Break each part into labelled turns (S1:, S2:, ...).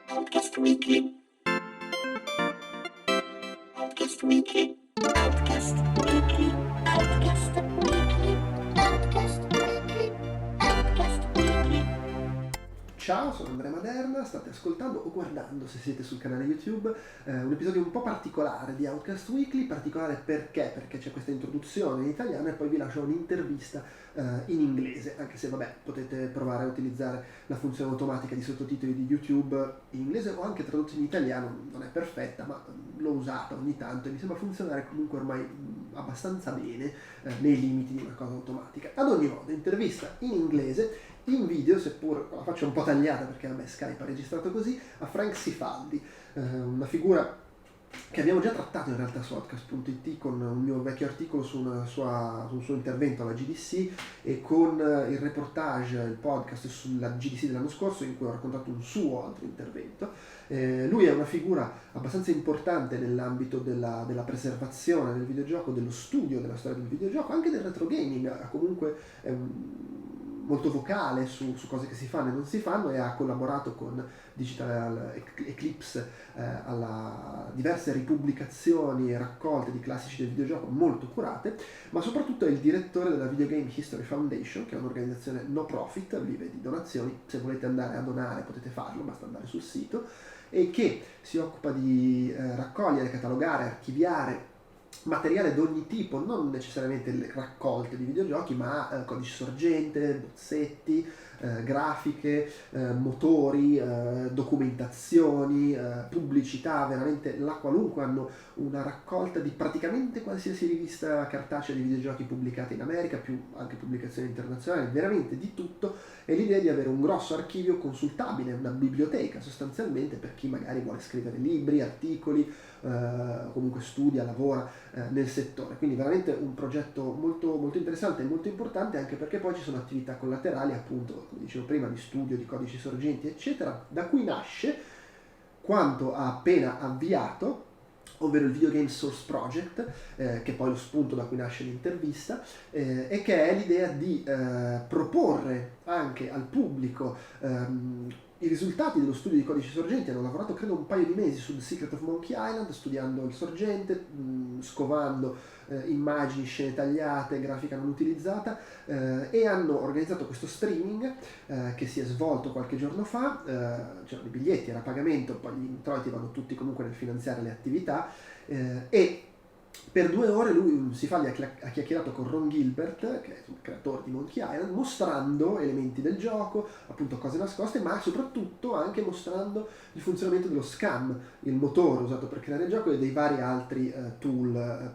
S1: Outcast Weekly. Outcast Weekly. Outcast Weekly. Outcast Weekly. Outcast Weekly. Outcast Weekly.
S2: Ciao, sono Andrea Maderna, state ascoltando o guardando, se siete sul canale YouTube, un episodio un po' particolare di Outcast Weekly. Particolare perché? Perché c'è questa introduzione in italiano e poi vi lascio un'intervista in inglese, anche se vabbè, potete provare a utilizzare la funzione automatica di sottotitoli di YouTube in inglese o anche tradotto in italiano. Non è perfetta, ma l'ho usata ogni tanto e mi sembra funzionare comunque ormai abbastanza bene nei limiti di una cosa automatica. Ad ogni modo, intervista in inglese, in video, seppur la faccio un po' tagliata perché vabbè, Skype ha registrato così, a Frank Cifaldi, una figura che abbiamo già trattato in realtà su Outcast.it con un mio vecchio articolo su un suo intervento alla GDC e con il reportage, il podcast sulla GDC dell'anno scorso in cui ho raccontato un suo altro intervento. Lui è una figura abbastanza importante nell'ambito della preservazione del videogioco, dello studio della storia del videogioco, anche del retro gaming. Comunque è molto vocale su cose che si fanno e non si fanno e ha collaborato con Digital Eclipse alla diverse ripubblicazioni e raccolte di classici del videogioco molto curate, ma soprattutto è il direttore della Video Game History Foundation, che è un'organizzazione no profit, vive di donazioni. Se volete andare a donare potete farlo, basta andare sul sito, e che si occupa di raccogliere, catalogare, archiviare materiale d'ogni tipo, non necessariamente le raccolte di videogiochi, ma codici sorgente, bozzetti, grafiche, motori, documentazioni, pubblicità, veramente la qualunque. Hanno una raccolta di praticamente qualsiasi rivista cartacea di videogiochi pubblicata in America, più anche pubblicazioni internazionali, veramente di tutto, e l'idea di avere un grosso archivio consultabile, una biblioteca sostanzialmente per chi magari vuole scrivere libri, articoli, comunque studia, lavora nel settore. Quindi veramente un progetto molto, molto interessante e molto importante, anche perché poi ci sono attività collaterali, appunto, come dicevo prima, di studio di codici sorgenti, eccetera, da cui nasce quanto ha appena avviato, ovvero il Video Game Source Project, che è poi lo spunto da cui nasce l'intervista, e che è l'idea di proporre anche al pubblico i risultati dello studio di codici sorgenti. Hanno lavorato credo un paio di mesi sul Secret of Monkey Island, studiando il sorgente, scovando immagini, scene tagliate, grafica non utilizzata, e hanno organizzato questo streaming che si è svolto qualche giorno fa. C'erano i biglietti, era a pagamento, poi gli introiti vanno tutti comunque nel finanziare le attività, e per 2 ore lui Cifaldi ha chiacchierato con Ron Gilbert, che è il creatore di Monkey Island, mostrando elementi del gioco, appunto cose nascoste, ma soprattutto anche mostrando il funzionamento dello SCAM, il motore usato per creare il gioco, e dei vari altri tool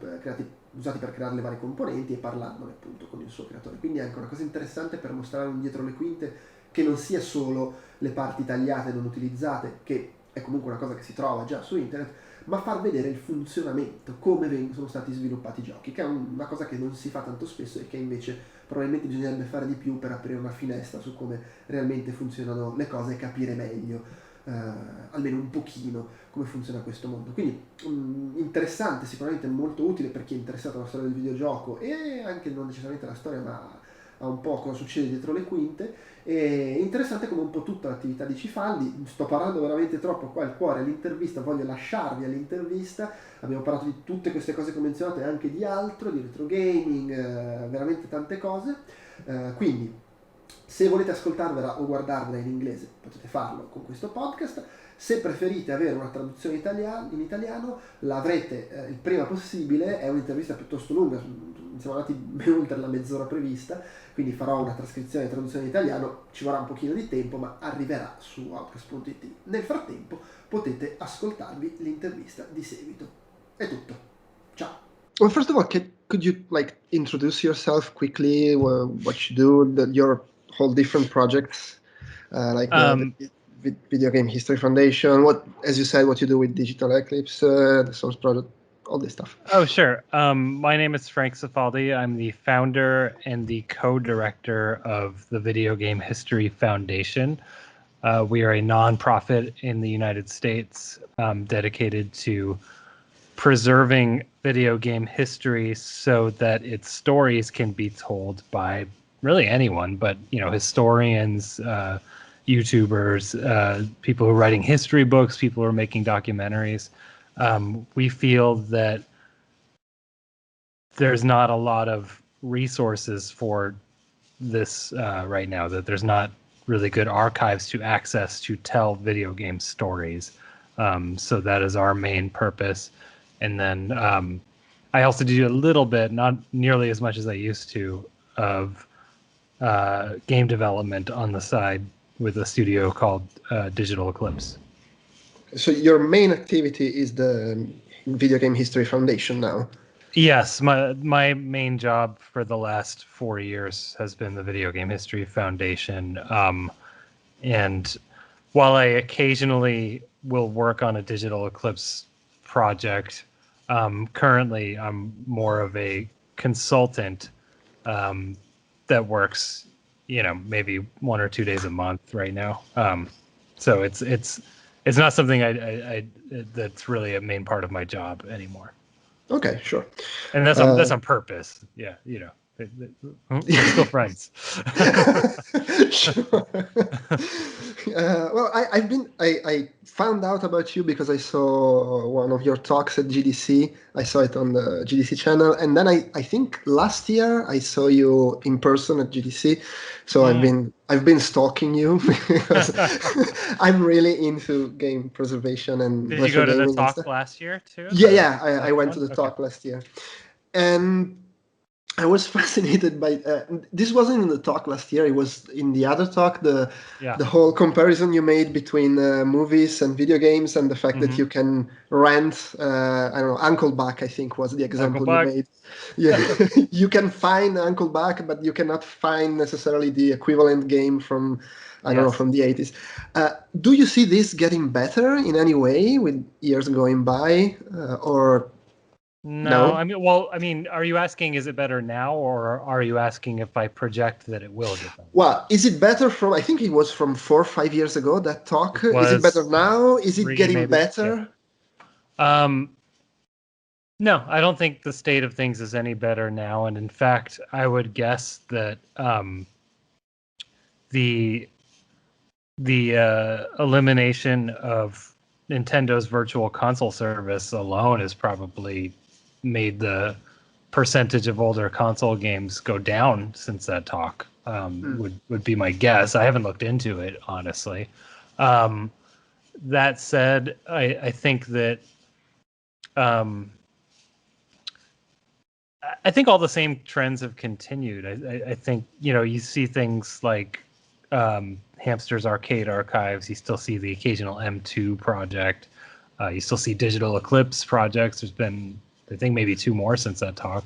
S2: usati per creare le varie componenti, e parlandone appunto con il suo creatore. Quindi è anche una cosa interessante per mostrare un dietro le quinte, che non sia solo le parti tagliate non utilizzate, che è comunque una cosa che si trova già su internet, ma far vedere il funzionamento, come sono stati sviluppati i giochi, che è una cosa che non si fa tanto spesso e che invece probabilmente bisognerebbe fare di più per aprire una finestra su come realmente funzionano le cose e capire meglio, almeno un pochino, come funziona questo mondo. Quindi interessante, sicuramente molto utile per chi è interessato alla storia del videogioco e anche non necessariamente alla storia, ma a un po' cosa succede dietro le quinte. E interessante come un po' tutta l'attività di Cifaldi. Sto parlando veramente troppo qua al cuore all'intervista, voglio lasciarvi all'intervista. Abbiamo parlato di tutte queste cose che ho menzionato e anche di altro, di retro gaming, veramente tante cose. Quindi se volete ascoltarvela o guardarvela in inglese potete farlo con questo podcast. Se preferite avere una traduzione in italiano l'avrete il prima possibile. È un'intervista piuttosto lunga, siamo andati ben oltre la mezz'ora prevista, quindi farò una trascrizione e traduzione in italiano, ci vorrà un pochino di tempo, ma arriverà su Outcast.it. Nel frattempo potete ascoltarvi l'intervista di seguito. È tutto. Ciao. Well, first of all, could you introduce yourself quickly, what you do, your whole different projects, the Video Game History Foundation, as you said, what you do with Digital Eclipse, the Source Project, all this stuff.
S3: Oh, sure. My name is Frank Cifaldi. I'm the founder and the co-director of the Video Game History Foundation. We are a nonprofit in the United States dedicated to preserving video game history so that its stories can be told by really anyone, but historians, YouTubers, people who are writing history books, people who are making documentaries. We feel that there's not a lot of resources for this right now, that there's not really good archives to access to tell video game stories. So that is our main purpose. And then I also do a little bit, not nearly as much as I used to, of game development on the side with a studio called Digital Eclipse.
S2: So your main activity is the Video Game History Foundation now?
S3: Yes, my main job for the last 4 years has been the Video Game History Foundation. And while I occasionally will work on a Digital Eclipse project, currently I'm more of a consultant that works, maybe 1 or 2 days a month right now. So it's not something I that's really a main part of my job anymore.
S2: Okay, sure.
S3: And that's on purpose. Yeah, we're still friends.
S2: Sure. Well, I found out about you because I saw one of your talks at GDC. I saw it on the GDC channel, and then I think last year I saw you in person at GDC. So I've been stalking you because I'm really into game preservation and
S3: Did you go to the
S2: gaming and
S3: talk
S2: stuff.
S3: last year too?
S2: Yeah, I went to the talk last year, and I was fascinated by this. Wasn't in the talk last year. It was in the other talk. The whole comparison you made between movies and video games, and the fact that you can rent. I don't know. Uncle Buck, I think, was the example you made. Yeah, you can find Uncle Buck, but you cannot find necessarily the equivalent game from I don't know, from the 80s. Do you see this getting better in any way with years going by, or?
S3: No, I mean, are you asking is it better now, or are you asking if I project that it will get better?
S2: Well, is it better from, I think it was from 4 or 5 years ago, that talk. Is it better now? Is it getting better?
S3: Yeah. No, I don't think the state of things is any better now. And in fact, I would guess that the elimination of Nintendo's Virtual Console service alone has probably made the percentage of older console games go down since that talk. Would be my guess. I haven't looked into it, honestly. That said, I think that I think all the same trends have continued. I think you see things like Hamster's Arcade Archives. You still see the occasional M2 project. You still see Digital Eclipse projects. There's been, I think, maybe 2 more since that talk.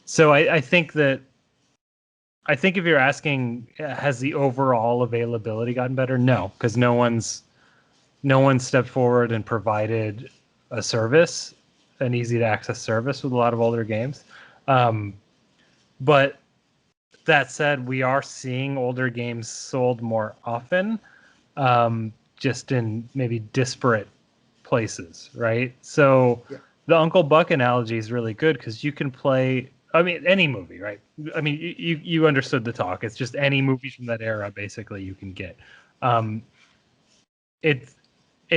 S3: So I think if you're asking, has the overall availability gotten better? No, because no one's stepped forward and provided a service, an easy to access service with a lot of older games. But that said, we are seeing older games sold more often, just in maybe disparate places, right? So the Uncle Buck analogy is really good because you can play, I mean, any movie, right? I mean, you understood the talk. It's just any movie from that era, basically, you can get. It's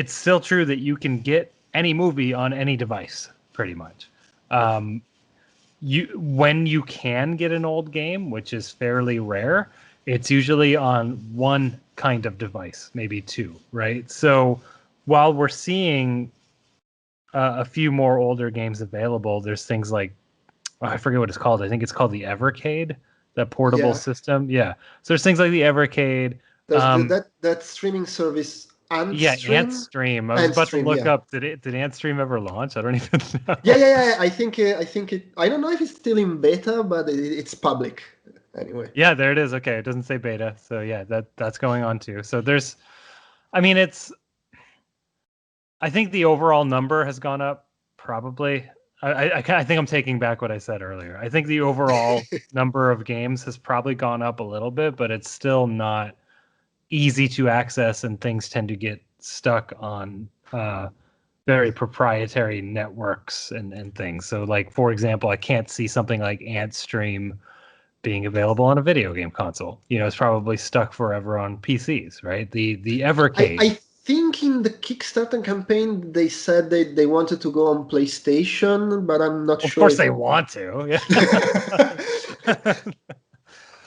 S3: still true that you can get any movie on any device, pretty much. When you can get an old game, which is fairly rare, it's usually on one kind of device, maybe 2, right? So while we're seeing a few more older games available, there's things like, I forget what it's called. I think it's called the Evercade, that portable system. Yeah. So there's things like the Evercade.
S2: That streaming service.
S3: Antstream. I was about to look up. Did Antstream ever launch? I don't even know.
S2: Yeah. I think it. I don't know if it's still in beta, but it's public anyway.
S3: Yeah, there it is. Okay, it doesn't say beta, so yeah, that's going on too. So there's, I mean, I think the overall number has gone up. Probably. I think I'm taking back what I said earlier. I think the overall number of games has probably gone up a little bit, but it's still not easy to access, and things tend to get stuck on very proprietary networks and things. So, like, for example, I can't see something like Antstream being available on a video game console. It's probably stuck forever on PCs, right? The Evercade.
S2: I think in the Kickstarter campaign they said they wanted to go on PlayStation, but I'm not
S3: Of
S2: sure
S3: course
S2: if
S3: they want to. Yeah.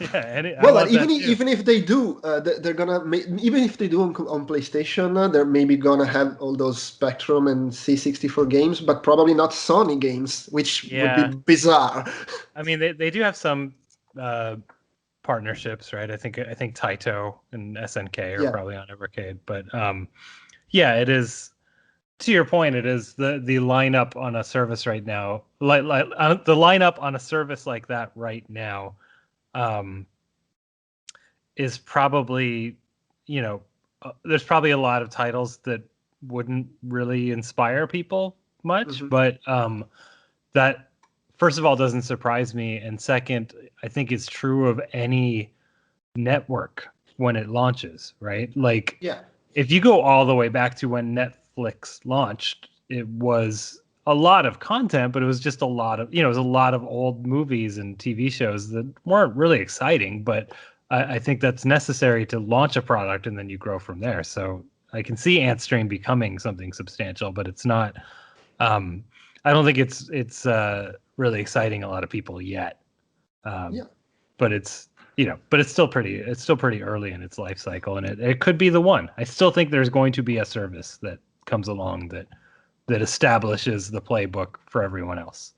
S3: Yeah, I
S2: well, but
S3: want that too.
S2: even if they do, they're gonna even if they do on PlayStation, they're maybe gonna have all those Spectrum and C64 games, but probably not Sony games, which would be
S3: Yeah.
S2: bizarre.
S3: I mean, they do have some partnerships, right? I think Taito and SNK are
S2: Yeah.
S3: probably on Evercade, but yeah, it is. To your point, it is the lineup on a service right now. The lineup on a service like that right now is probably, there's probably a lot of titles that wouldn't really inspire people much,
S2: Mhm.
S3: but that first of all doesn't surprise me, and second, I think it's true of any network when it launches, right? Like,
S2: Yeah.
S3: if you go all the way back to when Netflix launched, it was a lot of content, but it was just a lot of, it was a lot of old movies and TV shows that weren't really exciting, but I think that's necessary to launch a product and then you grow from there. So I can see Antstream becoming something substantial, but it's not, I don't think it's really exciting a lot of people yet.
S2: Yeah.
S3: But but it's still pretty early in its life cycle, and it could be the one. I still think there's going to be a service that comes along that establishes the playbook for everyone else,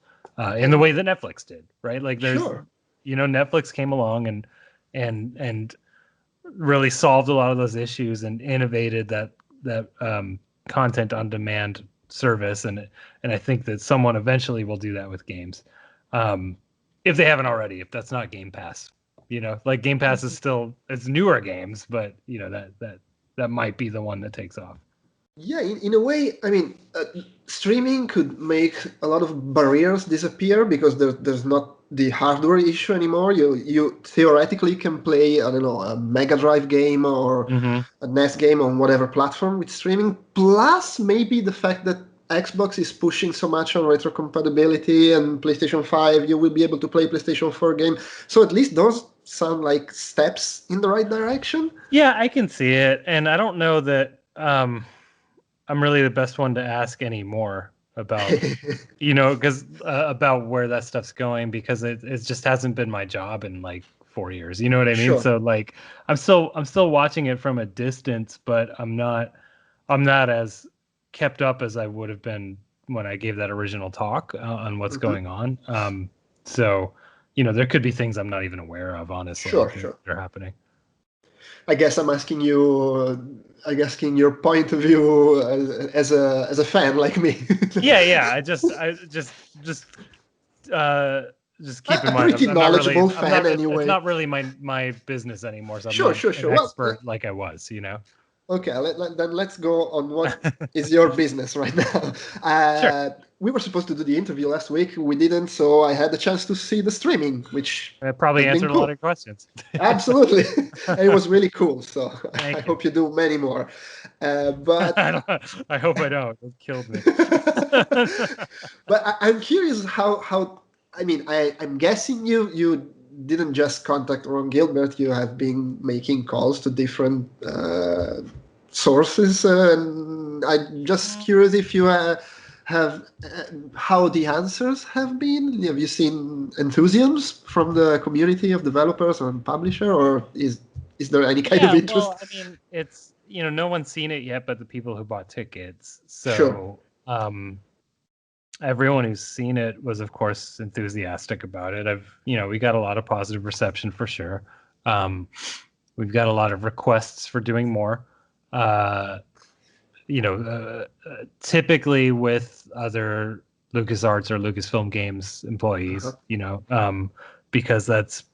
S3: in the way that Netflix did, right? Like, there's,
S2: Sure.
S3: Netflix came along and really solved a lot of those issues and innovated that content on demand service, and I think that someone eventually will do that with games, if they haven't already. If that's not Game Pass, like, Game Pass is still, it's newer games, but that might be the one that takes off.
S2: Yeah, in a way, I mean, streaming could make a lot of barriers disappear because there's not the hardware issue anymore. You theoretically can play, I don't know, a Mega Drive game or
S3: Mm-hmm.
S2: a NES game on whatever platform with streaming. Plus, maybe the fact that Xbox is pushing so much on retrocompatibility, and PlayStation 5, you will be able to play PlayStation 4 game. So at least those sound like steps in the right direction.
S3: Yeah, I can see it, and I don't know that I'm really the best one to ask anymore about, because about where that stuff's going, because it just hasn't been my job in like 4 years. You know what I mean?
S2: Sure.
S3: So, like, I'm still watching it from a distance, but I'm not as kept up as I would have been when I gave that original talk on what's
S2: Mhm.
S3: going on. So, there could be things I'm not even aware of, honestly,
S2: Sure,
S3: that
S2: sure.
S3: are happening.
S2: I guess I'm asking you, your point of view as a fan like me.
S3: Yeah. Just keep in
S2: A
S3: mind,
S2: pretty knowledgeable fan
S3: it's
S2: anyway.
S3: not really my business anymore, so I'm
S2: Sure,
S3: not
S2: sure,
S3: an
S2: sure. Well,
S3: expert like I was.
S2: okay, then let's go on what is your business right now.
S3: Sure.
S2: We were supposed to do the interview last week. We didn't, so I had the chance to see the streaming, which
S3: That probably
S2: has been
S3: answered a lot
S2: cool.
S3: of questions.
S2: Absolutely. And it was really cool. So I
S3: Thank you.
S2: hope you do many more. But
S3: I hope I don't. It killed me.
S2: but I'm curious how I mean I'm guessing you didn't just contact Ron Gilbert. You have been making calls to different sources, and I'm just curious if you have how the answers have been. Have you seen enthusiasm from the community of developers and publisher, or is there any kind of
S3: Yeah,
S2: interest?
S3: well, I mean, it's, no one's seen it yet but the people who bought tickets.
S2: Sure.
S3: So, everyone who's seen it was, of course, enthusiastic about it. We got a lot of positive reception for sure. We've got a lot of requests for doing more. Typically with other LucasArts or Lucasfilm Games employees, because that's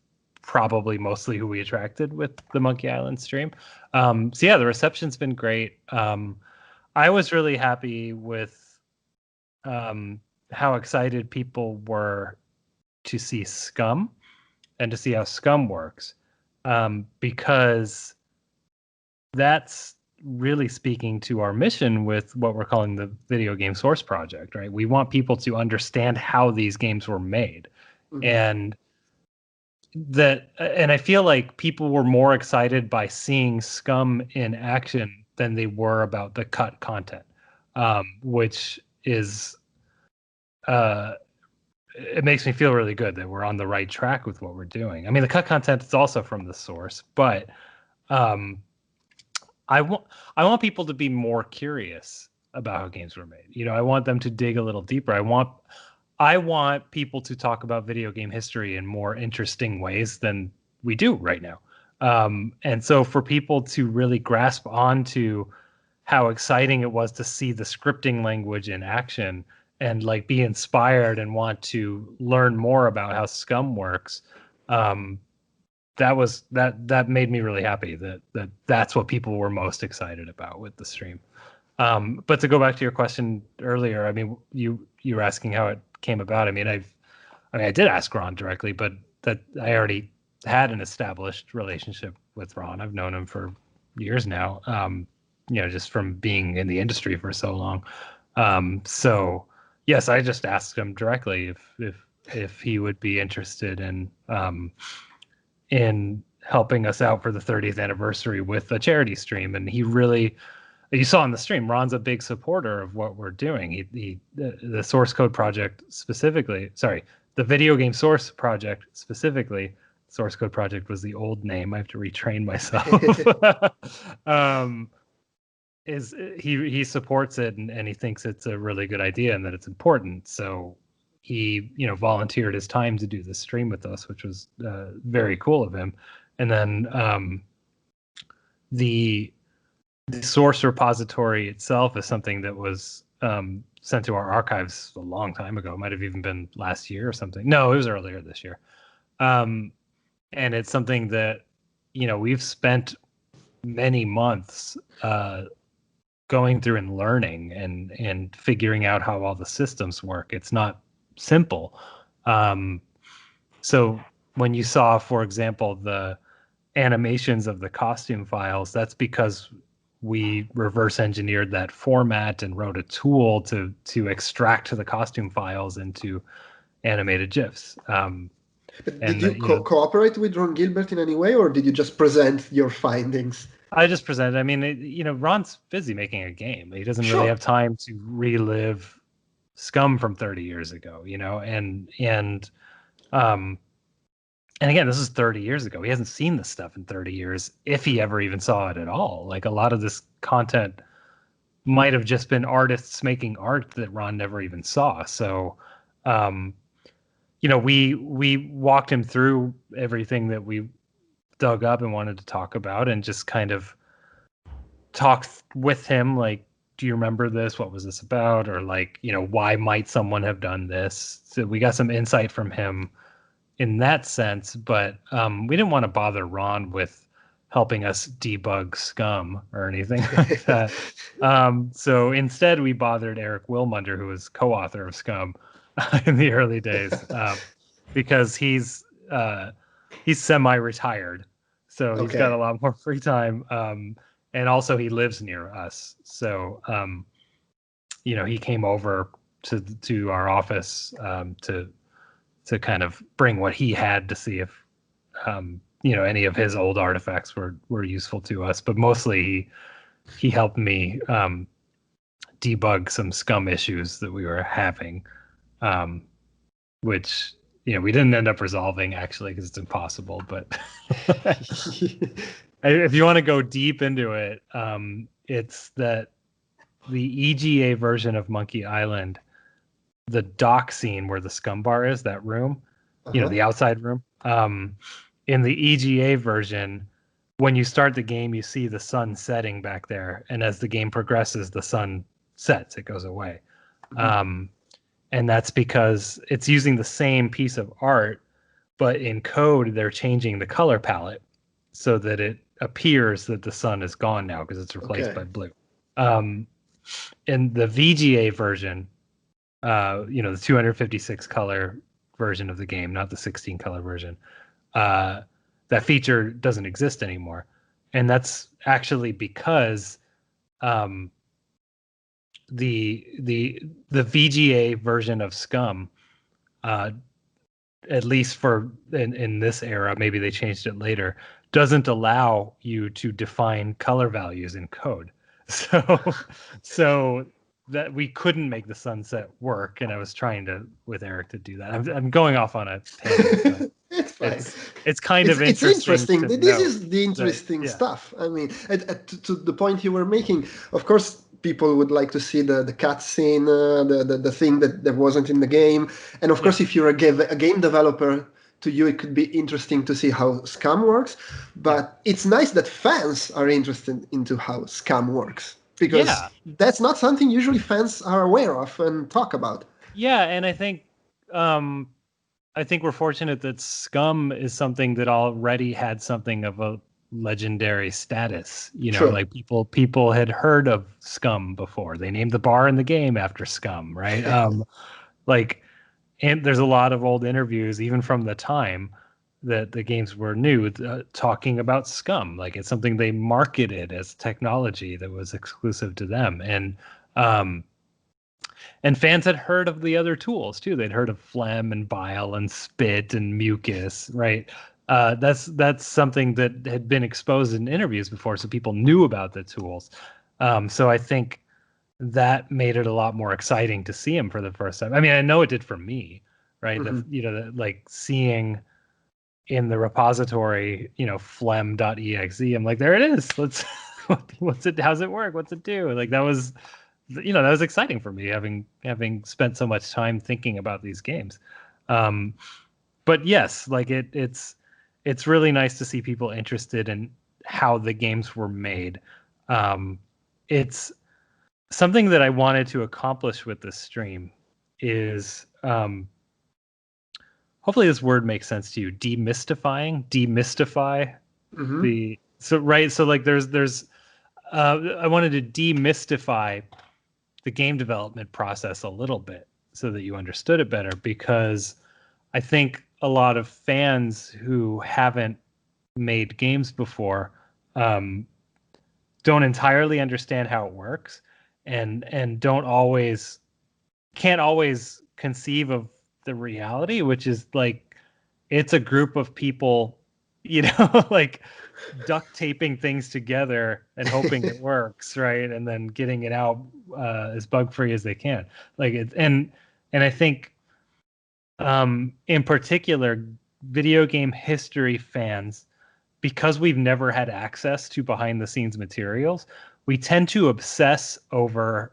S3: probably mostly who we attracted with the Monkey Island stream. So yeah, the reception's been great. I was really happy with how excited people were to see Scum and to see how Scum works, because that's really speaking to our mission with what we're calling the Video Game Source Project, right? We want people to understand how these games were made. And I feel like people were more excited by seeing Scum in action than they were about the cut content, which is it makes me feel really good that we're on the right track with what we're doing. I mean, the cut content is also from the source, but I want people to be more curious about how games were made. You know, I want them to dig a little deeper. I want people to talk about video game history in more interesting ways than we do right now. And so for people to really grasp onto how exciting it was to see the scripting language in action and like be inspired and want to learn more about how Scum works, that made me really happy that's what people were most excited about with the stream. But to go back to your question earlier, I mean, you were asking how it came about. I mean, I did ask Ron directly, but that I already had an established relationship with Ron. I've known him for years now, you know, just from being in the industry for so long. So yes, I just asked him directly if he would be interested in helping us out for the 30th anniversary with a charity stream. And he really, you saw in the stream, Ron's a big supporter of what we're doing. The source code project specifically, sorry, the video game source project specifically, source code project was the old name. I have to retrain myself. He supports it and he thinks it's a really good idea and that it's important. So he, you know, volunteered his time to do the stream with us, which was very cool of him. And then the source repository itself is something that was sent to our archives a long time ago. It might have even been last year or something. No, it was earlier this year. And it's something that, you know, we've spent many months going through and learning and figuring out how all the systems work. It's not simple. So when you saw, for example, the animations of the costume files, that's because we reverse engineered that format and wrote a tool to extract the costume files into animated GIFs.
S2: Did you cooperate with Ron Gilbert in any way, or did you just present your findings?
S3: I just presented. I mean, you know, Ron's busy making a game. He doesn't really have time to relive Scum from 30 years ago, you know, and again, this is 30 years ago. He hasn't seen this stuff in 30 years, if he ever even saw it at all. Like, a lot of this content might have just been artists making art that Ron never even saw. So, you know, we walked him through everything that we dug up and wanted to talk about, and just kind of talk with him, like, do you remember this? What was this about? Or, like, you know, why might someone have done this? So we got some insight from him in that sense, but we didn't want to bother Ron with helping us debug Scum or anything like that. So instead, we bothered Eric Wilmunder, who was co-author of Scum in the early days, because he's semi-retired, so he's got a lot more free time, and also he lives near us. So you know, he came over to our office to kind of bring what he had to see if you know, any of his old artifacts were useful to us. But mostly he helped me debug some Scum issues that we were having, which, you know, we didn't end up resolving, actually, because it's impossible. But if you want to go deep into it, it's that the EGA version of Monkey Island, the dock scene where the Scum bar is, that room, you know, the outside room, in the EGA version, when you start the game, you see the sun setting back there, and as the game progresses, the sun sets, it goes away. And that's because it's using the same piece of art, but in code they're changing the color palette so that it appears that the sun is gone now because it's replaced by blue. In the VGA version, you know, the 256 color version of the game, not the 16 color version, that feature doesn't exist anymore. And that's actually because um, the VGA version of Scum, at least for in this era, maybe they changed it later, doesn't allow you to define color values in code. So that we couldn't make the sunset work, and I was trying to with Eric to do that. I'm going off on a tangent.
S2: It's fine.
S3: It's kind of
S2: It's
S3: interesting.
S2: interesting. This is the interesting stuff. I mean, to the point you were making, of course, people would like to see the cutscene, the thing that wasn't in the game. And of course, if you're a game developer, to you it could be interesting to see how Scum works. But it's nice that fans are interested into how Scum works, because that's not something usually fans are aware of and talk about.
S3: Yeah, and I think we're fortunate that Scum is something that already had something of a legendary status. You know, like people had heard of Scum before. They named the bar in the game after Scum, right? And there's a lot of old interviews, even from the time that the games were new, talking about Scum. Like, it's something they marketed as technology that was exclusive to them. And fans had heard of the other tools too. They'd heard of phlegm and bile and spit and mucus, right? That's something that had been exposed in interviews before, so people knew about the tools. So I think that made it a lot more exciting to see him for the first time. I mean, I know it did for me, right? Like seeing in the repository, phlegm.exe. I'm like, there it is. What's it? How's it work? What's it do? Like, that was exciting for me, having spent so much time thinking about these games. But yes, like it's really nice to see people interested in how the games were made. It's something that I wanted to accomplish with this stream is, hopefully this word makes sense to you. Demystify so like there's I wanted to demystify the game development process a little bit so that you understood it better, because I think a lot of fans who haven't made games before don't entirely understand how it works, and can't always conceive of the reality, which is like, it's a group of people, like duct taping things together and hoping it works, right? And then getting it out as bug free as they can. Like it, and I think in particular, video game history fans, because we've never had access to behind the scenes materials, we tend to obsess over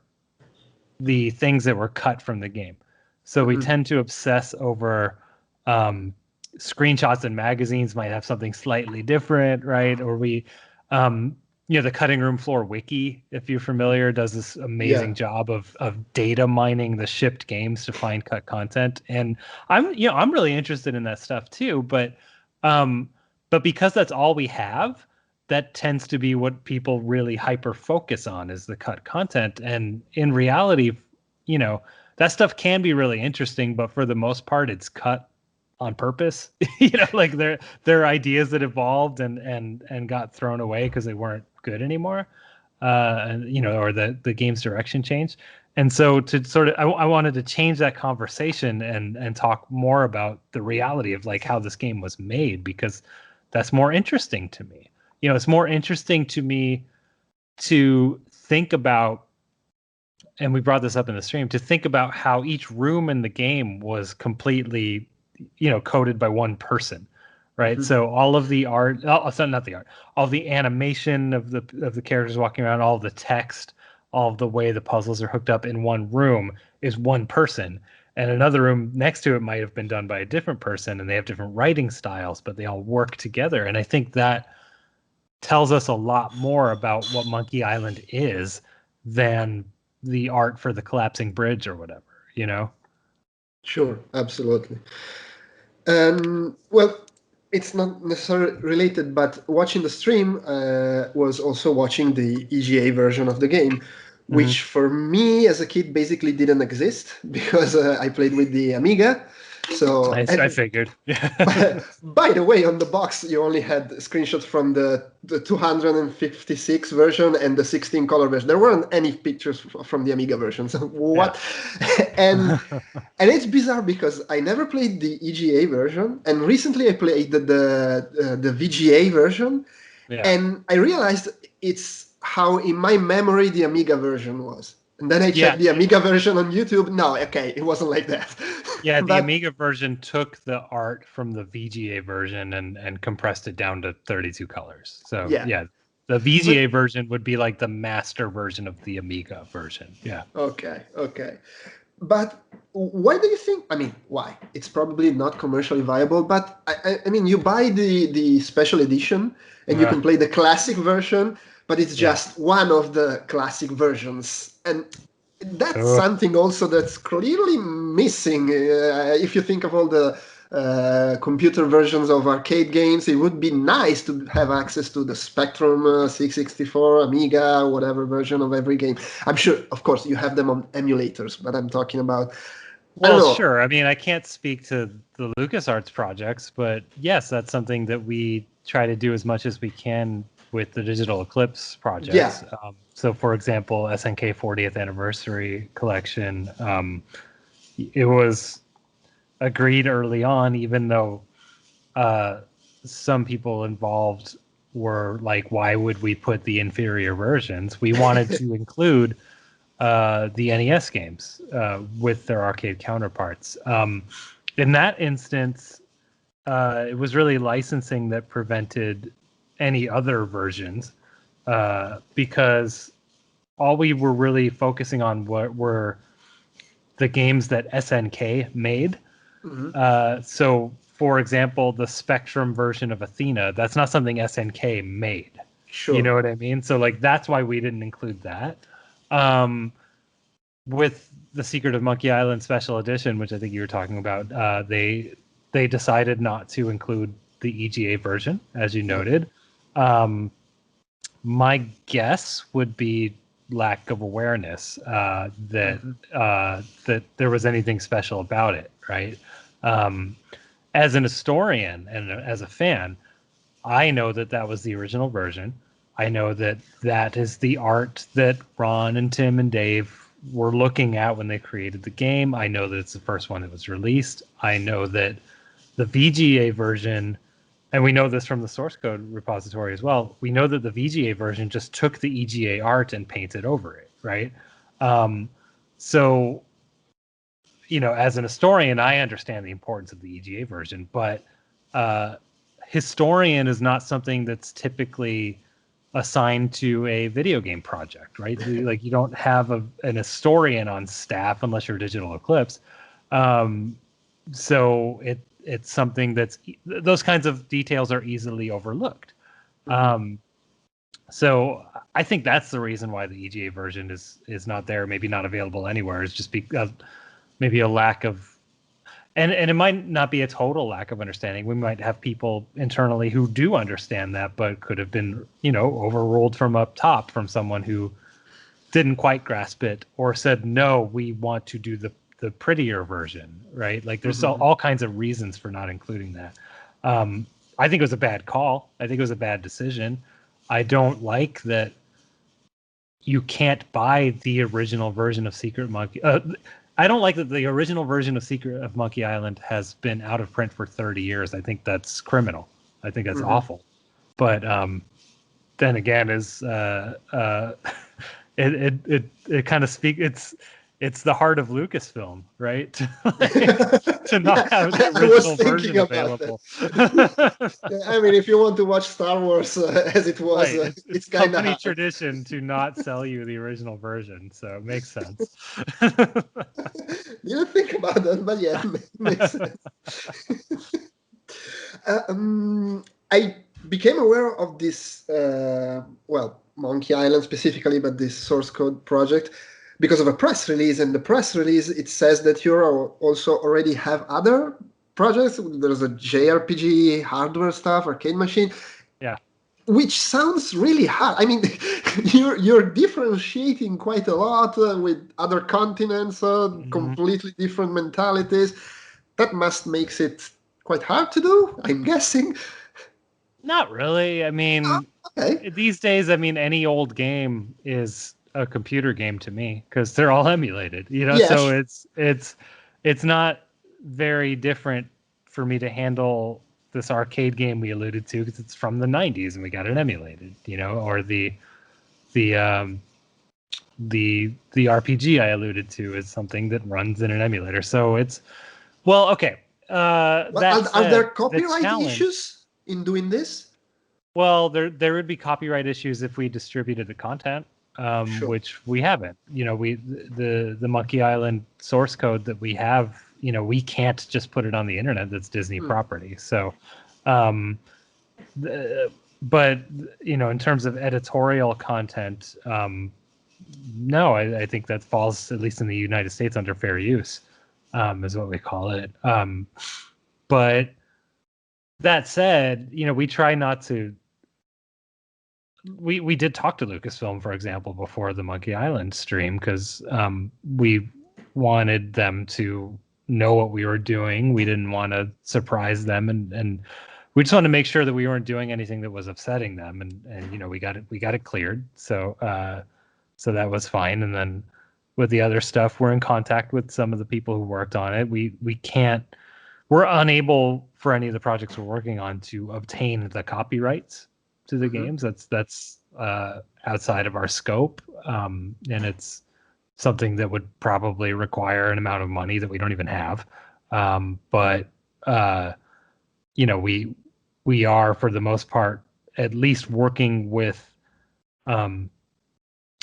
S3: the things that were cut from the game. So we tend to obsess over screenshots in magazines might have something slightly different, right? Or we, the Cutting Room Floor Wiki, if you're familiar, does this amazing job of data mining the shipped games to find cut content. And I'm really interested in that stuff too, but because that's all we have, that tends to be what people really hyper focus on, is the cut content. And in reality, that stuff can be really interesting, but for the most part, it's cut on purpose. Like they're ideas that evolved and got thrown away because they weren't good anymore, or the game's direction changed. And so to sort of, I wanted to change that conversation and talk more about the reality of like how this game was made, because that's more interesting to me. It's more interesting to me to think about, and we brought this up in the stream, to think about how each room in the game was completely, coded by one person, right? So all of the art, not the art, all the animation of the characters walking around, all the text, all of the way the puzzles are hooked up in one room is one person. And another room next to it might have been done by a different person, and they have different writing styles, but they all work together. And I think that tells us a lot more about what Monkey Island is than the art for the collapsing bridge or whatever,
S2: Sure, absolutely. Well, it's not necessarily related, but watching the stream was also watching the EGA version of the game, which for me as a kid basically didn't exist, because I played with the Amiga. So
S3: I figured.
S2: by the way, on the box you only had screenshots from the 256 version and the 16 color version. There weren't any pictures from the Amiga version. So what? and it's bizarre because I never played the EGA version, and recently I played the VGA version, and I realized it's how in my memory the Amiga version was. And then I checked the Amiga version on YouTube. No, okay, it wasn't like that.
S3: Yeah, the Amiga version took the art from the VGA version and compressed it down to 32 colors. So yeah, the VGA version would be like the master version of the Amiga version. Yeah.
S2: Okay. But why do you think? I mean, why? It's probably not commercially viable. But I mean, you buy the special edition and you can play the classic version, but it's just one of the classic versions, and that's something also that's clearly missing. If you think of all the computer versions of arcade games, it would be nice to have access to the Spectrum 664, Amiga, whatever version of every game. I'm sure, of course, you have them on emulators, but I'm talking about...
S3: Well, sure. I mean, I can't speak to the LucasArts projects, but yes, that's something that we try to do as much as we can with the Digital Eclipse projects.
S2: Yeah.
S3: So, for example, SNK 40th Anniversary Collection, it was agreed early on, even though some people involved were like, why would we put the inferior versions? We wanted to include the NES games with their arcade counterparts. In that instance, it was really licensing that prevented any other versions, because all we were really focusing on were the games that SNK made. So, for example, the Spectrum version of Athena, that's not something SNK made.
S2: Sure.
S3: You know what I mean? So, like, that's why we didn't include that. With the Secret of Monkey Island Special Edition, which I think you were talking about, they decided not to include the EGA version, as you noted. My guess would be lack of awareness that there was anything special about it, right? As an historian and as a fan, I know that was the original version. I know that is the art that Ron and Tim and Dave were looking at when they created the game. I know that it's the first one that was released. I know that the VGA version, and we know this from the source code repository as well, we know that the VGA version just took the EGA art and painted over it, right? So, you know, as an historian, I understand the importance of the EGA version, but historian is not something that's typically assigned to a video game project, right? Like, you don't have an historian on staff unless you're Digital Eclipse. So it's something those kinds of details are easily overlooked. So I think that's the reason why the EGA version is not there, maybe not available anywhere, is just because maybe a lack of, and it might not be a total lack of understanding. We might have people internally who do understand that, but could have been, you know, overruled from up top from someone who didn't quite grasp it, or said, no, we want to do the prettier version, right? Like, there's all kinds of reasons for not including that. I think it was a bad call. I think it was a bad decision. I don't like that you can't buy the original version of Secret Monkey. I don't like that the original version of Secret of Monkey Island has been out of print for 30 years. I think that's criminal. I think that's awful. But then again, it kind of speaks. It's the heart of Lucasfilm, right? To not have the original version available.
S2: I mean, if you want to watch Star Wars as it was,
S3: right.
S2: it's kind of
S3: company tradition to not sell you the original version, so it makes sense.
S2: Didn't think about that, but yeah, it makes sense. I became aware of this, Monkey Island specifically, but this source code project, because of a press release. And the press release, it says that you also already have other projects. There's a JRPG hardware stuff, arcade machine.
S3: Yeah.
S2: Which sounds really hard. I mean, you're differentiating quite a lot with other continents, completely different mentalities. That must makes it quite hard to do, I'm guessing.
S3: Not really. I mean,
S2: Okay.
S3: these days, I mean, any old game is a computer game to me because they're all emulated. So
S2: Yes.
S3: it's not very different for me to handle this arcade game we alluded to because it's from the 90s and we got it emulated. Or the RPG I alluded to is something that runs in an emulator. So it's well, okay.
S2: Well,
S3: That
S2: are there
S3: said, the
S2: copyright
S3: challenge.
S2: issues in doing this?
S3: Well, there would be copyright issues if we distributed the content,
S2: Sure.
S3: which we haven't. The Monkey Island source code that we have, we can't just put it on the internet. That's Disney property. So, um, but in terms of editorial content, no, I think that falls, at least in the United States, under fair use, is what we call it. But that said, we try not to. We did talk to Lucasfilm, for example, before the Monkey Island stream because we wanted them to know what we were doing. We didn't want to surprise them, and we just wanted to make sure that we weren't doing anything that was upsetting them. And we got it cleared, so that was fine. And then with the other stuff, we're in contact with some of the people who worked on it. We're unable for any of the projects we're working on to obtain the copyrights to the games. That's outside of our scope, and it's something that would probably require an amount of money that we don't even have. But we are, for the most part, at least working with.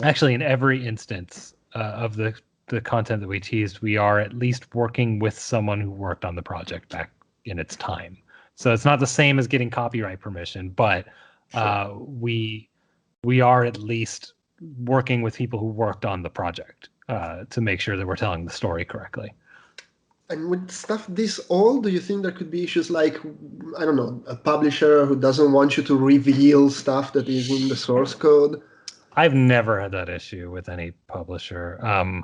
S3: Actually, in every instance of the content that we teased, we are at least working with someone who worked on the project back in its time. So it's not the same as getting copyright permission, but we are at least working with people who worked on the project to make sure that we're telling the story correctly.
S2: And with stuff this old, do you think there could be issues like, I don't know, a publisher who doesn't want you to reveal stuff that is in the source code?
S3: I've never had that issue with any publisher.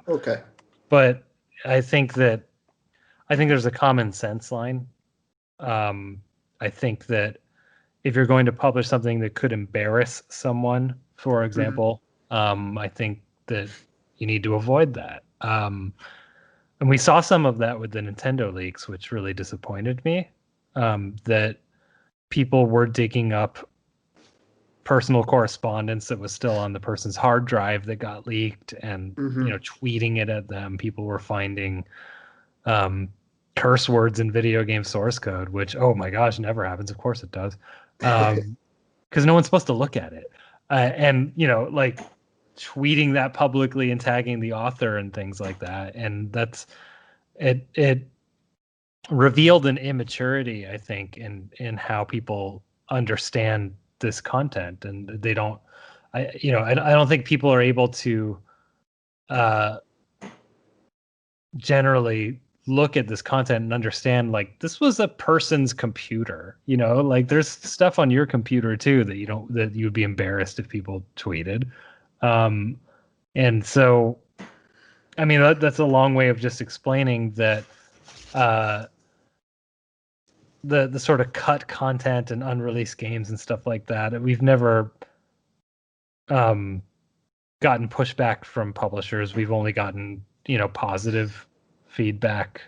S2: Okay.
S3: But I think there's a common sense line. I think that if you're going to publish something that could embarrass someone, for example, I think that you need to avoid that. And we saw some of that with the Nintendo leaks, which really disappointed me. That people were digging up personal correspondence that was still on the person's hard drive that got leaked and tweeting it at them. People were finding curse words in video game source code, which, oh my gosh, never happens. Of course it does. Because no one's supposed to look at it. And like tweeting that publicly and tagging the author and things like that. And that's it revealed an immaturity, I think, in how people understand this content, and they don't. I don't think people are able to generally look at this content and understand, like, this was a person's computer. Like, there's stuff on your computer too that you would be embarrassed if people tweeted. And so, I mean, that's a long way of just explaining that the sort of cut content and unreleased games and stuff like that, we've never gotten pushback from publishers. We've only gotten positive feedback.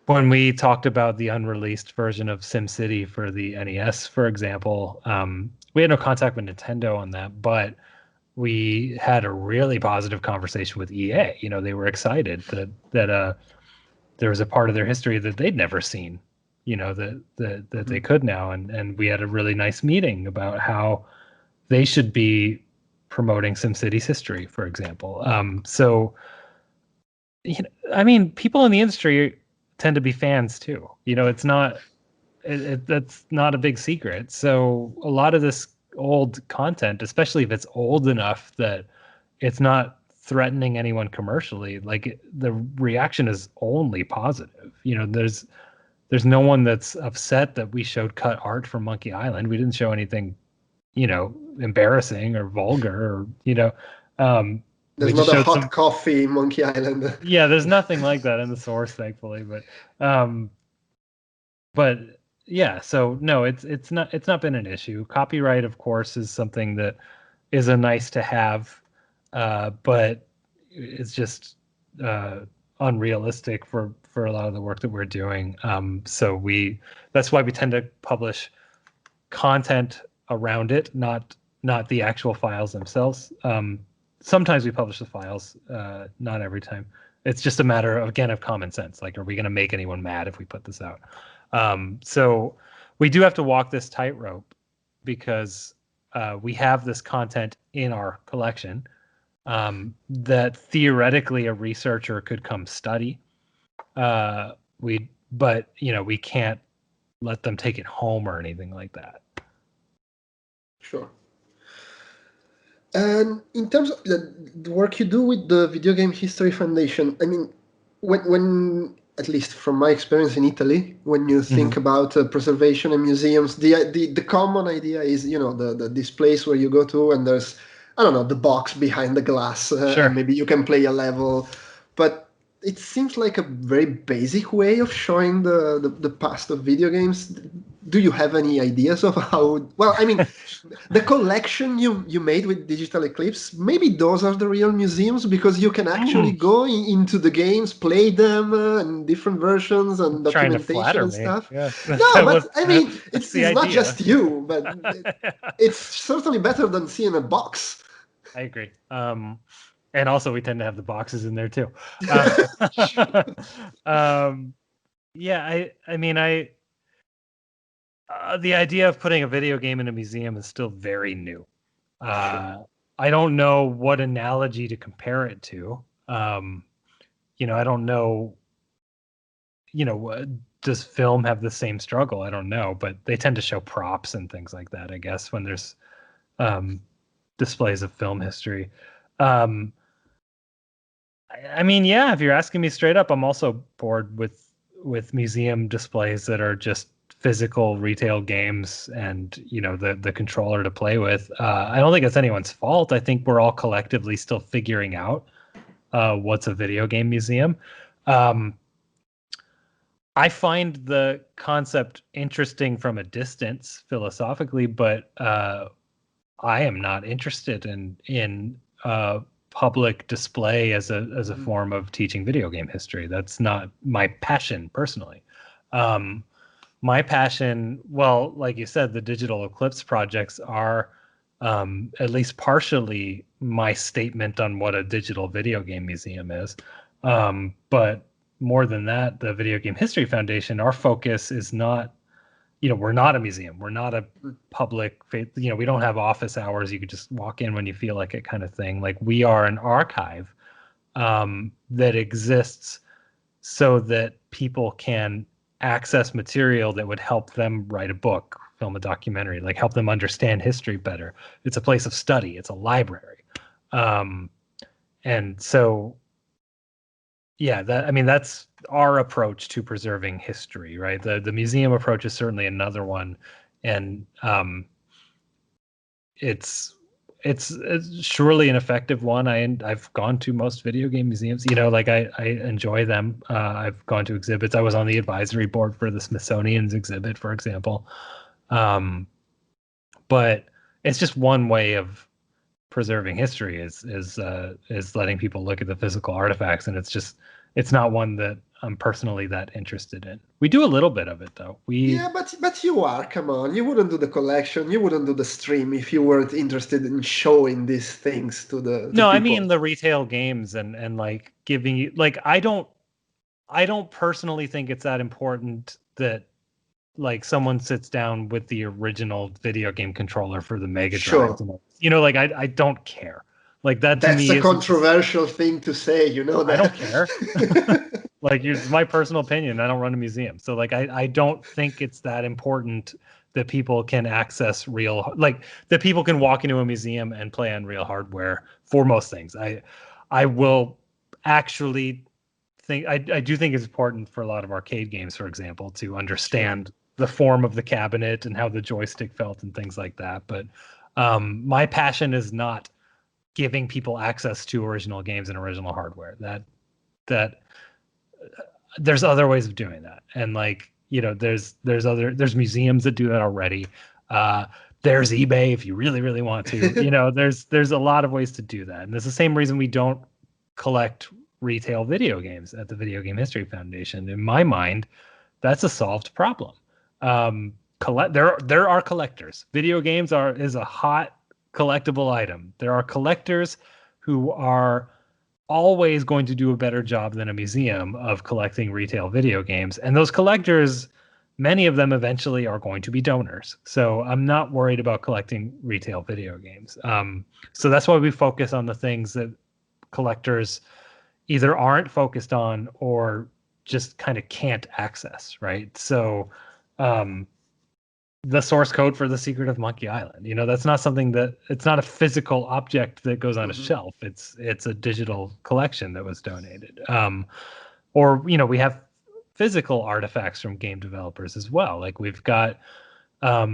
S3: When we talked about the unreleased version of SimCity for the NES, for example, we had no contact with Nintendo on that, but we had a really positive conversation with EA. They were excited that there was a part of their history that they'd never seen, that they could now. And we had a really nice meeting about how they should be promoting SimCity's history, for example. So, I mean, people in the industry tend to be fans too. It's not, that's not a big secret. So a lot of this old content, especially if it's old enough that it's not threatening anyone commercially, like, the reaction is only positive. There's no one that's upset that we showed cut art from Monkey Island. We didn't show anything, embarrassing or vulgar, or
S2: There's
S3: just
S2: not a
S3: showed
S2: hot
S3: some.
S2: coffee in Monkey Island.
S3: Yeah, there's nothing like that in the source, thankfully. But yeah, so no, it's not been an issue. Copyright, of course, is something that is a nice to have, but it's just unrealistic for a lot of the work that we're doing. So that's why we tend to publish content around it, not the actual files themselves. Sometimes we publish the files, not every time. It's just a matter of, again, of common sense. Like, are we going to make anyone mad if we put this out? So we do have to walk this tightrope because we have this content in our collection that theoretically a researcher could come study. But we can't let them take it home or anything like that.
S2: Sure. And in terms of the work you do with the Video Game History Foundation, I mean, when at least from my experience in Italy, when you think about preservation and museums, the common idea is, this place where you go to and there's, I don't know, the box behind the glass,
S3: Sure.
S2: and maybe you can play a level. But it seems like a very basic way of showing the past of video games. Do you have any ideas of how? Well, I mean, the collection you made with Digital Eclipse, maybe those are the real museums because you can actually go into the games, play them in different versions and
S3: Trying to
S2: documentation
S3: flatter
S2: and
S3: me.
S2: stuff.
S3: Yeah.
S2: No, but I mean, it's
S3: the
S2: not
S3: idea.
S2: just you, but it's certainly better than seeing a box.
S3: I agree. And also we tend to have the boxes in there too. Yeah, I mean, the idea of putting a video game in a museum is still very new. I don't know what analogy to compare it to. I don't know. Does film have the same struggle? I don't know, but they tend to show props and things like that, I guess, when there's displays of film history. I mean, yeah, if you're asking me straight up, I'm also bored with museum displays that are just physical retail games and the controller to play with. I don't think it's anyone's fault. I think we're all collectively still figuring out what's a video game museum. I find the concept interesting from a distance philosophically, but I am not interested in public display as a form of teaching video game history. That's not my passion personally. My passion, well, like you said, the Digital Eclipse projects are at least partially my statement on what a digital video game museum is. But more than that, the Video Game History Foundation, our focus is not, we're not a museum. We're not a public, we don't have office hours. You could just walk in when you feel like it kind of thing. Like, we are an archive that exists so that people can access material that would help them write a book, film a documentary, like help them understand history better. It's a place of study. It's a library. And so, yeah, that's our approach to preserving history, right? The museum approach is certainly another one, and it's surely an effective one. I've gone to most video game museums. I enjoy them. I've gone to exhibits. I was on the advisory board for the Smithsonian's exhibit, for example. But it's just one way of preserving history is letting people look at the physical artifacts, and it's not one that I'm personally that interested in. We do a little bit of it though.
S2: Yeah, but you are, come on, you wouldn't do the collection, you wouldn't do the stream if you weren't interested in showing these things to the
S3: No,
S2: people.
S3: I mean the retail games and like giving you, like, I don't personally think it's that important that like someone sits down with the original video game controller for the Mega Drive.
S2: Sure.
S3: Like I don't care. Like, that to me
S2: That's a
S3: is
S2: controversial thing to say, that.
S3: I don't care. Like, it's my personal opinion. I don't run a museum. So like I don't think it's that important that people can access that people can walk into a museum and play on real hardware for most things. I will actually think I do think it's important for a lot of arcade games, for example, to understand the form of the cabinet and how the joystick felt and things like that. But my passion is not giving people access to original games and original hardware. That there's other ways of doing that, and like, you know, there's museums that do that already. There's eBay if you really want to. You know, there's a lot of ways to do that, and there's the same reason we don't collect retail video games at the Video Game History Foundation. In my mind, that's a solved problem. There are collectors. Video games is a hot collectible item. There are collectors who are always going to do a better job than a museum of collecting retail video games. And those collectors, many of them eventually are going to be donors. So I'm not worried about collecting retail video games. So that's why we focus on the things that collectors either aren't focused on or just kind of can't access, right? So the source code for The Secret of Monkey Island, you know, that's not something it's not a physical object that goes on a shelf. It's a digital collection that was donated. Or, you know, we have physical artifacts from game developers as well. Like we've got a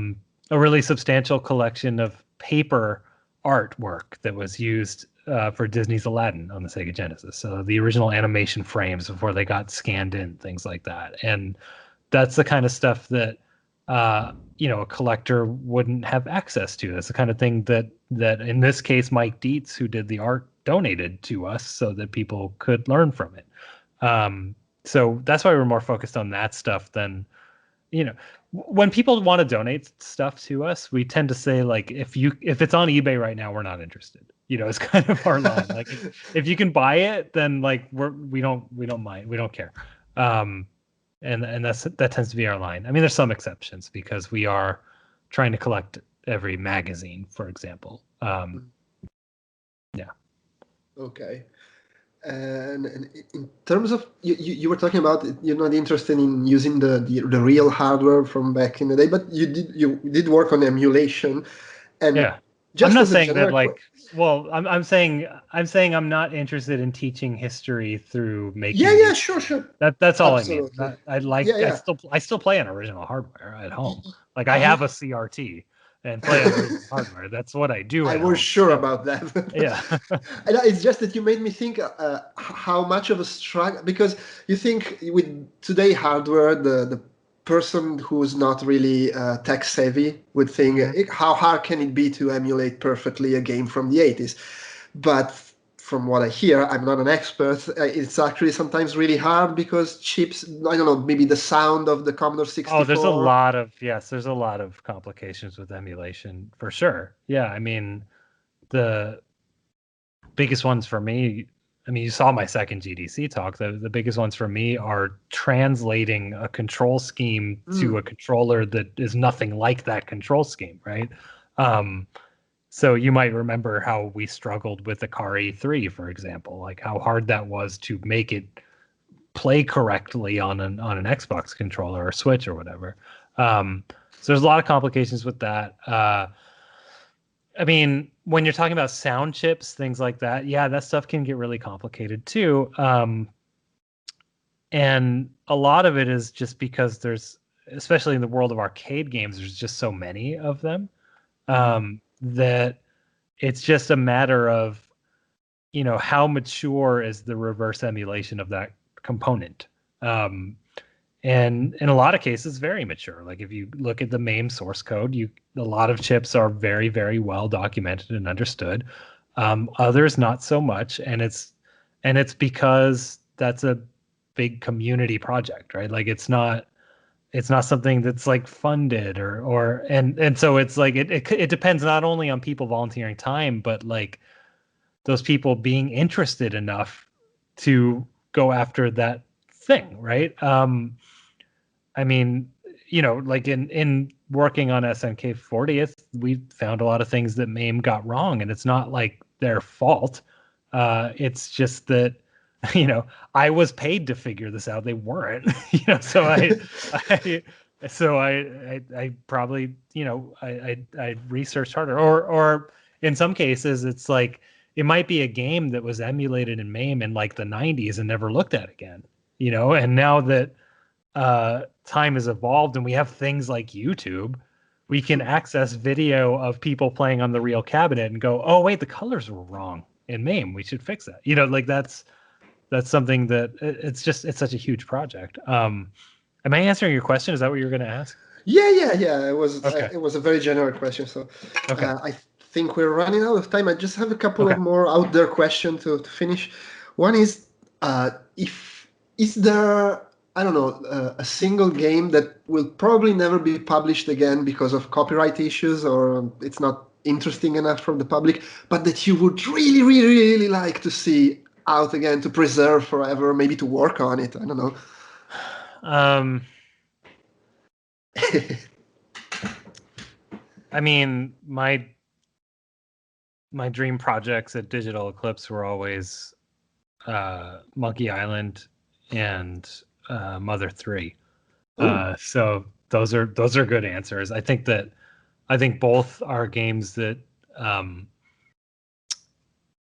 S3: really substantial collection of paper artwork that was used for Disney's Aladdin on the Sega Genesis. So the original animation frames before they got scanned in, things like that. And that's the kind of stuff that you know, a collector wouldn't have access to. That's the kind of thing that in this case, Mike Dietz, who did the art, donated to us so that people could learn from it. So that's why we're more focused on that stuff than, you know, when people want to donate stuff to us, we tend to say, like, if it's on eBay right now, we're not interested. You know, it's kind of our line. Like, if you can buy it, then like we don't mind. We don't care. And that tends to be our line. I mean, there's some exceptions because we are trying to collect every magazine, for example. Yeah.
S2: Okay. And in terms of you were talking about you're not interested in using the real hardware from back in the day, but you did work on emulation. And
S3: yeah,
S2: just
S3: I'm not
S2: as a
S3: saying that
S2: generic
S3: like. Well, I'm saying I'm not interested in teaching history through making.
S2: Yeah, sure.
S3: That's all
S2: Absolutely.
S3: I mean.
S2: Yeah.
S3: I still play on original hardware at home. Like I have a CRT and play on original hardware. That's what I do.
S2: I
S3: at
S2: was
S3: home.
S2: sure about that.
S3: Yeah.
S2: And it's just that you made me think how much of a struggle, because you think with today hardware, the person who's not really tech savvy would think, how hard can it be to emulate perfectly a game from the 80s? But from what I hear, I'm not an expert, it's actually sometimes really hard because chips, I don't know, maybe the sound of the Commodore 64.
S3: Oh, there's a lot of complications with emulation for sure. Yeah, I mean, the biggest ones for me, I mean, you saw my second GDC talk. The biggest ones for me are translating a control scheme to a controller that is nothing like that control scheme, right? So you might remember how we struggled with the Car E3, for example, like how hard that was to make it play correctly on an Xbox controller or Switch or whatever. So there's a lot of complications with that. I mean, when you're talking about sound chips, things like that, yeah, that stuff can get really complicated too. And a lot of it is just because there's, especially in the world of arcade games, there's just so many of them that it's just a matter of, you know, how mature is the reverse emulation of that component. And in a lot of cases, very mature. Like if you look at the MAME source code, a lot of chips are very, very well documented and understood. Others not so much, and it's because that's a big community project, right? Like it's not something that's like funded and so it's like it depends not only on people volunteering time, but like those people being interested enough to go after that thing, right? I mean, you know, like in working on SNK 40th, we found a lot of things that MAME got wrong, and it's not like their fault. It's just that, you know, I was paid to figure this out. They weren't, you know, so I probably, you know, I researched harder, or in some cases it's like it might be a game that was emulated in MAME in like the 90s and never looked at again, you know, and now that time has evolved and we have things like YouTube, we can access video of people playing on the real cabinet and go, oh wait, the colors were wrong in MAME. We should fix that. Like that's something that it's such a huge project. Am I answering your question? Is that what you were going to ask?
S2: Yeah. It was
S3: Okay.
S2: it was a very general question. So
S3: Okay.
S2: I think we're running out of time. I just have a couple
S3: Okay.
S2: of more out there questions to finish. One is, if is there, I don't know, a single game that will probably never be published again because of copyright issues, or it's not interesting enough for the public, but that you would really, really, really like to see out again, to preserve forever, maybe to work on it. I don't know.
S3: I mean, my dream projects at Digital Eclipse were always Monkey Island and Mother 3. So those are good answers. I think both are games that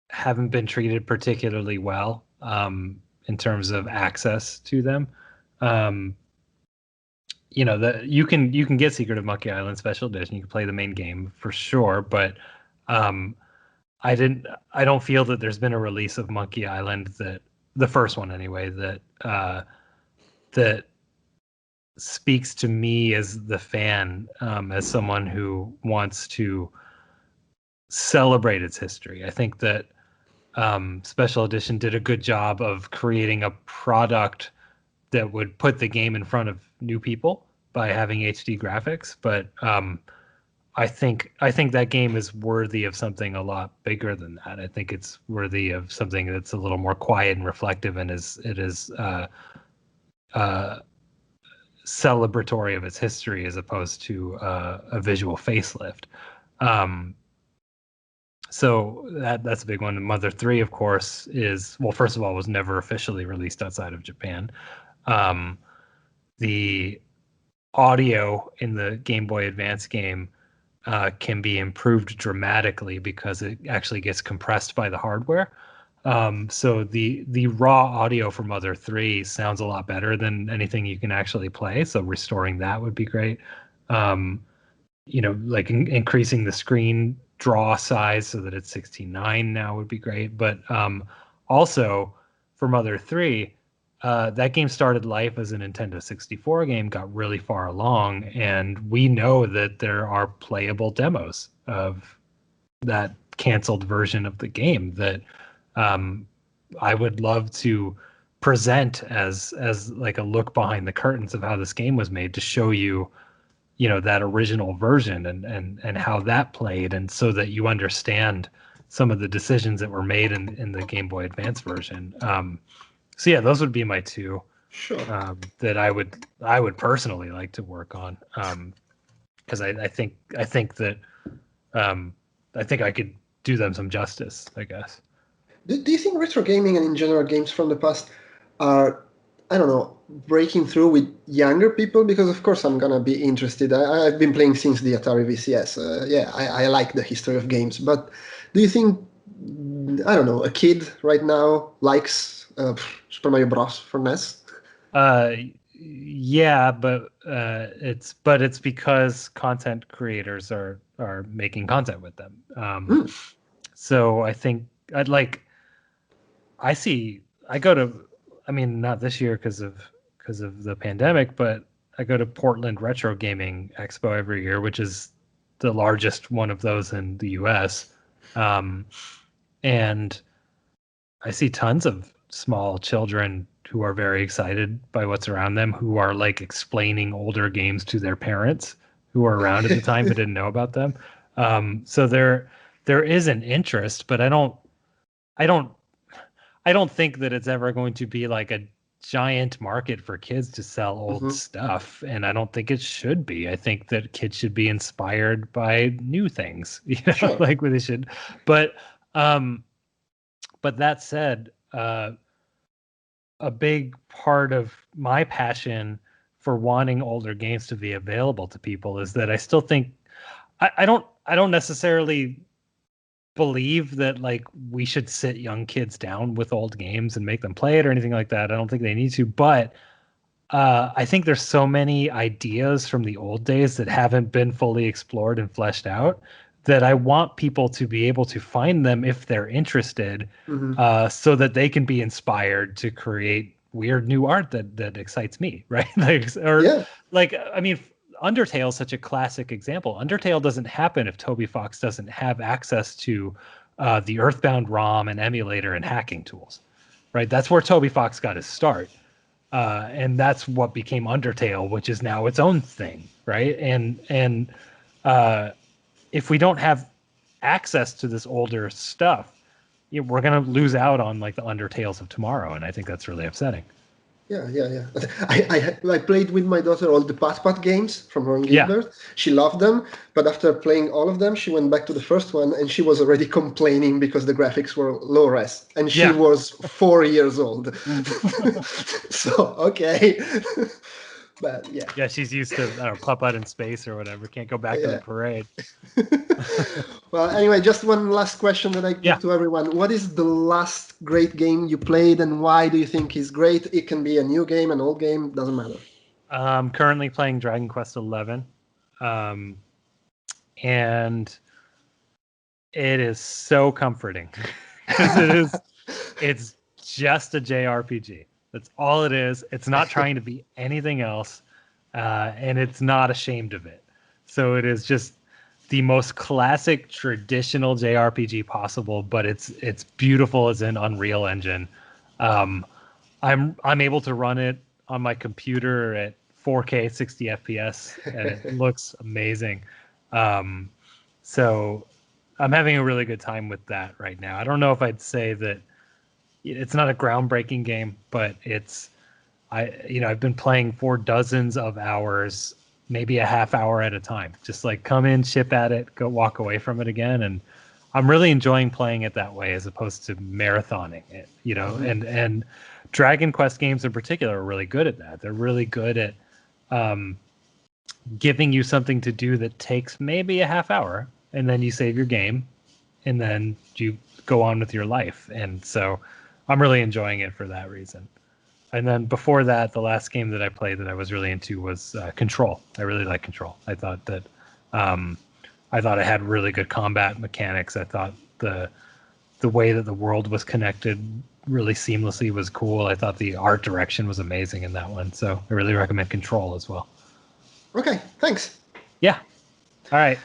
S3: haven't been treated particularly well in terms of access to them. That you can get Secret of Monkey Island Special Edition. You can play the main game for sure, but I don't feel that there's been a release of Monkey Island, that the first one anyway, that speaks to me as the fan, as someone who wants to celebrate its history. I think that Special Edition did a good job of creating a product that would put the game in front of new people by having HD graphics, but I think that game is worthy of something a lot bigger than that. I think it's worthy of something that's a little more quiet and reflective, and is celebratory of its history as opposed to a visual facelift. So that's a big one. And Mother 3, of course, first of all, was never officially released outside of Japan. The audio in the Game Boy Advance game can be improved dramatically because it actually gets compressed by the hardware. So the raw audio for Mother 3 sounds a lot better than anything you can actually play. So restoring that would be great. Like increasing the screen draw size so that it's 16:9 now would be great. But also for Mother 3, that game started life as a Nintendo 64 game, got really far along, and we know that there are playable demos of that canceled version of the game that I would love to present as like a look behind the curtains of how this game was made, to show you that original version and how that played, and so that you understand some of the decisions that were made in the Game Boy Advance version. So yeah, those would be my two.
S2: Sure.
S3: That I would personally like to work on, because I think that I think I could do them some justice, I guess.
S2: Do you think retro gaming and in general games from the past are, I don't know, breaking through with younger people? Because of course I'm gonna be interested. I've been playing since the Atari VCS. I like the history of games. But do you think, I don't know, a kid right now likes Super Mario Bros. For NES?
S3: Yeah, but it's because content creators are making content with them. So I think I go to, I mean, not this year because of the pandemic, but I go to Portland Retro Gaming Expo every year, which is the largest one of those in the US. And I see tons of small children who are very excited by what's around them, who are like explaining older games to their parents who were around at the time but didn't know about them. So there is an interest, but I don't think that it's ever going to be like a giant market for kids to sell old stuff, and I don't think it should be. I think that kids should be inspired by new things,
S2: Sure.
S3: like they should. But that said, a big part of my passion for wanting older games to be available to people is that I still think I don't necessarily believe that like we should sit young kids down with old games and make them play it or anything like that. I don't think they need to, but I think there's so many ideas from the old days that haven't been fully explored and fleshed out that I want people to be able to find them if they're interested, so that they can be inspired to create weird new art that excites me, right? I mean, Undertale is such a classic example. Undertale doesn't happen if Toby Fox doesn't have access to the Earthbound ROM and emulator and hacking tools, right? That's where Toby Fox got his start. And that's what became Undertale, which is now its own thing, right? And if we don't have access to this older stuff, we're gonna lose out on like the Undertales of tomorrow, and I think that's really upsetting.
S2: Yeah. I played with my daughter all the Pat games from Ron Gilbert.
S3: Yeah.
S2: She loved them, but after playing all of them, she went back to the first one, and she was already complaining because the graphics were low res, and she was 4 years old. So okay. But
S3: yeah, she's used to Putt in space or whatever. Can't go back to the parade.
S2: Well, anyway, just one last question that I give to everyone. What is the last great game you played, and why do you think is great? It can be a new game, an old game, doesn't matter.
S3: I'm currently playing Dragon Quest XI, and it is so comforting because it's just a JRPG. That's all it is. It's not trying to be anything else, and it's not ashamed of it. So it is just the most classic traditional JRPG possible, but it's beautiful as an Unreal Engine. I'm able to run it on my computer at 4K 60 FPS, and it looks amazing. So I'm having a really good time with that right now. I don't know if I'd say that it's not a groundbreaking game, but I've been playing for dozens of hours, maybe a half hour at a time. Just like come in, chip at it, go walk away from it again, and I'm really enjoying playing it that way as opposed to marathoning it. And Dragon Quest games in particular are really good at that. They're really good at giving you something to do that takes maybe a half hour, and then you save your game, and then you go on with your life. And so I'm really enjoying it for that reason. And then before that, the last game that I played that I was really into was Control. I really like Control. I thought that it had really good combat mechanics. I thought the way that the world was connected really seamlessly was cool. I thought the art direction was amazing in that one. So I really recommend Control as well.
S2: Okay, thanks.
S3: Yeah. All right.